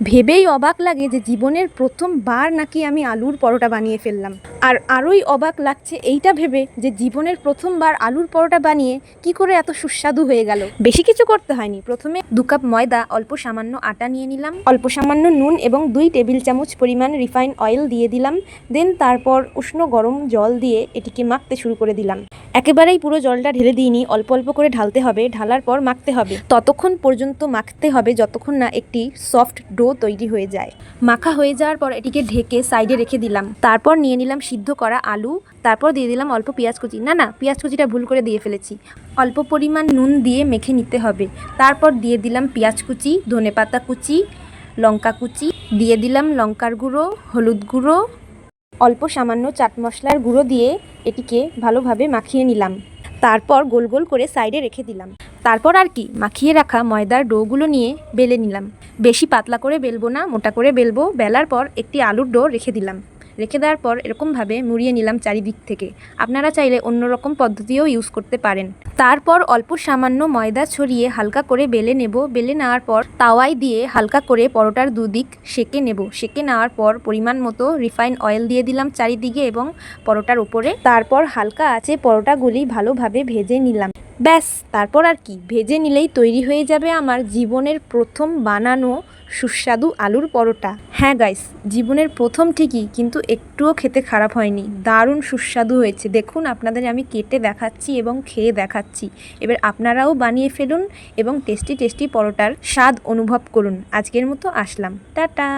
ভেবেই অবাক লাগে যে জীবনের প্রথমবার নাকি আমি আলুর পরোটা বানিয়ে ফেললাম। আর আরোই অবাক লাগছে এইটা ভেবে যে জীবনের প্রথমবার আলুর পরোটা বানিয়ে কি করে এত সুস্বাদু হয়ে গেল। বেশি কিছু করতে হয়নি। প্রথমে 2 কাপ ময়দা, অল্প সামান্য আটা নিয়ে নিলাম, অল্প সামান্য নুন এবং 2 টেবিল চামচ পরিমাণ রিফাইন অয়েল দিয়ে দিলাম। দেন তারপর উষ্ণ গরম জল দিয়ে এটিকে মাখতে শুরু করে দিলাম। একেবারেই পুরো জলটা ঢেলে দিইনি, অল্প অল্প করে ঢালতে হবে, ঢালার পর মাখতে হবে। ততক্ষণ পর্যন্ত মাখতে হবে যতক্ষণ না একটি সফট ডো তৈরি হয়ে যায়। মাখা হয়ে যাওয়ার পর এটিকে ঢেকে সাইডে রেখে দিলাম। তারপর নিয়ে নিলাম সিদ্ধ করা আলু, তারপর দিয়ে দিলাম অল্প পেঁয়াজ কুচি। পেঁয়াজ কুচিটা ভুল করে দিয়ে ফেলেছি। অল্প পরিমাণ নুন দিয়ে মেখে নিতে হবে। তারপর দিয়ে দিলাম পেঁয়াজ কুচি, ধনেপাতা কুচি, লঙ্কা কুচি, দিয়ে দিলাম লঙ্কার গুঁড়ো, হলুদ গুঁড়ো, অল্প সামান্য চাট মশলার গুঁড়ো দিয়ে এটিকে ভালোভাবে মাখিয়ে নিলাম। তারপর গোল গোল করে সাইডে রেখে দিলাম। তারপর আর কি, মাখিয়ে রাখা ময়দার ডোগুলো নিয়ে বেলে নিলাম। বেশি পাতলা করে বেলবো না, মোটা করে বেলবো। বেলার পর একটি আলুর ডো রেখে দিলাম। রেখে দেওয়ার পর এরকমভাবে মুড়িয়ে নিলাম চারিদিক থেকে। আপনারা চাইলে অন্যরকম পদ্ধতিও ইউজ করতে পারেন। তারপর অল্প সামান্য ময়দা ছড়িয়ে হালকা করে বেলে নেব। বেলে নেওয়ার পর তাওয়ায় দিয়ে হালকা করে পরোটার দুদিক সেঁকে নেব। সেঁকে নেওয়ার পর পরিমাণ মতো রিফাইন অয়েল দিয়ে দিলাম চারিদিকে এবং পরোটার উপরে। তারপর হালকা আঁচে পরোটাগুলি ভালোভাবে ভেজে নিলাম। ব্যাস, তারপর আর কি, ভেজে নিলেই তৈরি হয়ে যাবে আমার জীবনের প্রথম বানানো সুস্বাদু আলুর পরোটা। হ্যাঁ গাইস, জীবনের প্রথম ঠিকই, কিন্তু একটুও খেতে খারাপ হয়নি, দারুণ সুস্বাদু হয়েছে। দেখুন, আপনাদের আমি কেটে দেখাচ্ছি এবং খেয়ে দেখাচ্ছি। এবার আপনারাও বানিয়ে ফেলুন এবং টেস্টি টেস্টি পরোটার স্বাদ অনুভব করুন। আজকের মতো আসলাম, টাটা।